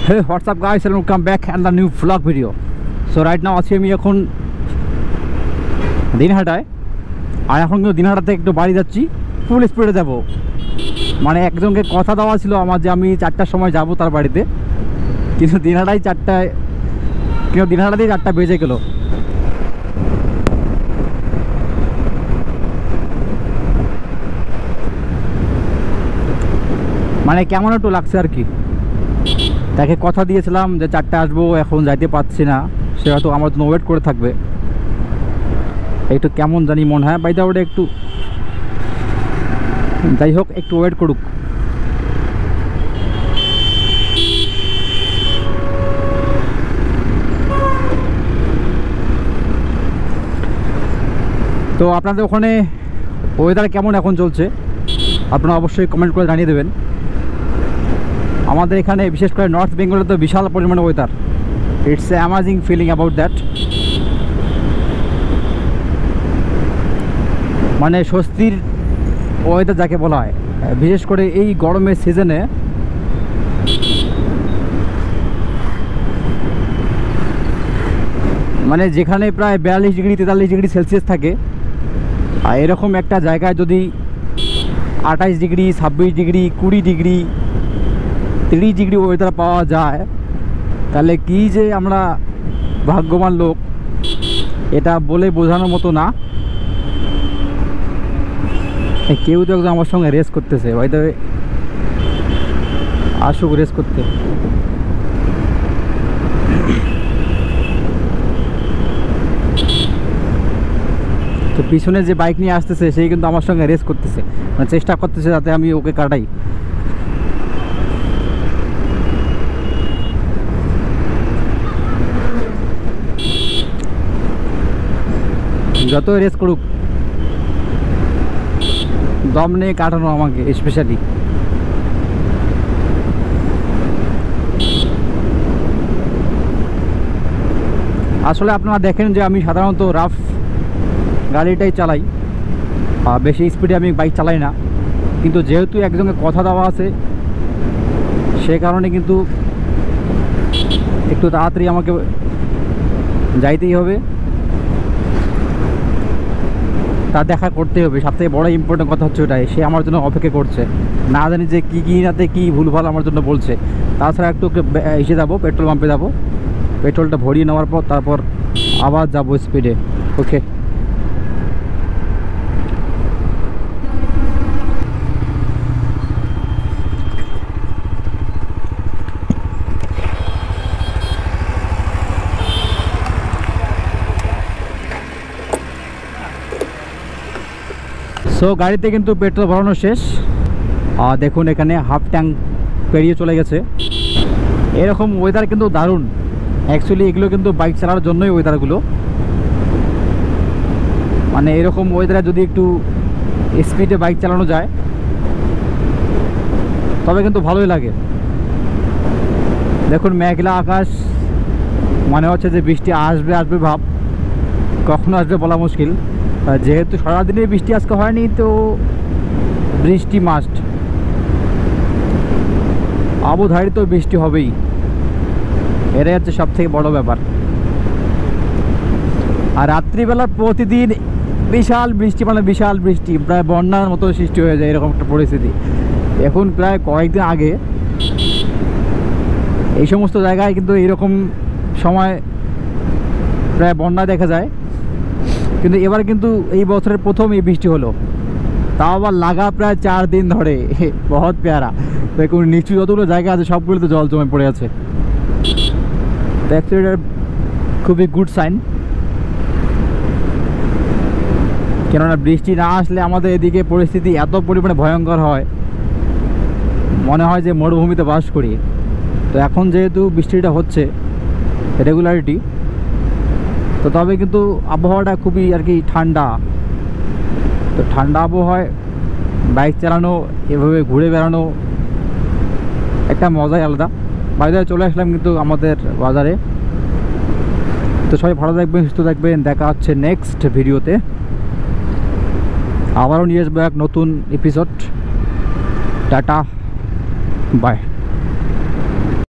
Hey, what's up guys, and welcome back and the new vlog video. So right now আছি আমি এখন দিনহাটায়, আর এখন কিন্তু দিনহাটাতে একটু বাড়ি যাচ্ছি, ফুল স্পিডে যাব। মানে একজনকে কথা দেওয়া ছিল আমার যে আমি 4টার সময় যাব তার বাড়িতে, কিন্তু দিনহাটায় 4টায়, কিন্তু দিনহাটাতেই 4টা বেজে গেল। মানে কেমন একটু লাগছে আর কি। তাকে কথা দিয়েছিলাম যে 4টায় আসবো, এখন যাইতে পারছি না, সে হয়তো আমার জন্য ওয়েট করে থাকবে। একটু কেমন জানি মনে হয়, বাইদা ওটা একটু যাই হোক একটু ওয়েট করুক। তো আপনাদের ওখানে ওয়েদার কেমন এখন চলছে আপনারা অবশ্যই কমেন্ট করে জানিয়ে দেবেন। আমাদের এখানে বিশেষ করে নর্থ বেঙ্গলে তো বিশাল পরিমাণে weather, it's a amazing feeling about that. মানে স্বস্তির ওয়েদার যাকে বলা হয়, বিশেষ করে এই গরমের সিজনে। মানে যেখানে প্রায় 42 ডিগ্রি 43 ডিগ্রি সেলসিয়াস থাকে, আর এরকম একটা জায়গায় যদি 28 degree 26 degree 20 degree 30 degree weather পাওয়া যায়, তাহলে কি যে আমরা ভাগ্যবান লোক, এটা বলে বোঝানোর মতো না। কেউ তো একদম আমার সঙ্গে রেস করতেছে, হয়তো আসুক রেস করতে। তো পিছনে যে বাইক নিয়ে আসতেছে সেই কিন্তু আমার সঙ্গে রেস করতেছে, মানে চেষ্টা করতেছে যাতে আমি ওকে কাটাই। যত রেস করুক, দম নিয়ে কাটানো আমাকে স্পেশালি। আসলে আপনারা দেখেন যে আমি সাধারণত রাফ গাড়িটাই চালাই, বেশি স্পিডে আমি বাইক চালাই না, কিন্তু যেহেতু একজনকে কথা দেওয়া আছে সে কারণে কিন্তু একটু তাড়াতাড়ি আমাকে যাইতেই হবে, তার দেখা করতেই হবে। সবথেকে বড় ইম্পর্টেন্ট কথা হচ্ছে ওটাই, সে আমার জন্য অপেক্ষা করছে, না জানি যে কী নাতে কী ভুলভাল আমার জন্য বলছে। তাছাড়া একটু এসে যাবো, পেট্রোল পাম্পে যাবো, পেট্রোলটা ভরিয়ে নেওয়ার পর তারপর আবার যাবো স্পিডে। ওকে, সো গাড়িতে কিন্তু পেট্রোল ভরানো শেষ, আর দেখুন এখানে হাফ ট্যাঙ্ক পেরিয়ে চলে গেছে। এরকম ওয়েদার কিন্তু দারুণ, অ্যাকচুয়ালি এগুলো কিন্তু বাইক চালানোর জন্যই ওয়েদারগুলো। মানে এরকম ওয়েদারে যদি একটু স্পিডে বাইক চালানো যায় তবে কিন্তু ভালোই লাগে। দেখুন মেঘলা আকাশ, মনে হচ্ছে যে বৃষ্টি আসবে আসবে ভাব, কখনো আসবে বলা মুশকিল। যেহেতু সারাদিনে বৃষ্টি আজকে হয়নি, তো বৃষ্টি মাস্ট, আবুধাবি তো বৃষ্টি হবেই, এটাই হচ্ছে সব থেকে বড় ব্যাপার। আর রাত্রিবেলা প্রতিদিন বিশাল বৃষ্টি, মানে বিশাল বৃষ্টি, প্রায় বন্যার মতো সৃষ্টি হয়ে যায় এরকম একটা পরিস্থিতি। এখন প্রায় কয়েকদিন আগে এই সমস্ত জায়গায় কিন্তু এইরকম সময় প্রায় বন্যা দেখা যায়, কিন্তু এবার কিন্তু এই বছরের প্রথম এই বৃষ্টি হলো, তাও আবার লাগা প্রায় 4 দিন ধরে। বহুত পেয়ারা। দেখুন নিচু যতগুলো জায়গা আছে সবগুলোতে জল জমে পড়ে আছে, তো অ্যাকচুয়ালি এটা খুবই গুড সাইন। কেননা বৃষ্টি না আসলে আমাদের এদিকে পরিস্থিতি এত পরিমাণে ভয়ঙ্কর হয়, মনে হয় যে মরুভূমিতে বাস করি। তো এখন যেহেতু বৃষ্টিটা হচ্ছে রেগুলারিটি, তো তবে কিন্তু আবহাওয়াটা খুবই আর কি ঠান্ডা। তো ঠান্ডা আবহাওয়ায় বাইক চালানো, এভাবে ঘুরে বেড়ানো একটা মজাই আলাদা। বাইরে চলে আসলাম কিন্তু আমাদের বাজারে। তো সবাই ভালো থাকবেন, সুস্থ থাকবেন, দেখা হচ্ছে নেক্সট ভিডিওতে। আবারও নিয়ে আসবো এক নতুন এপিসোড। Tata, by.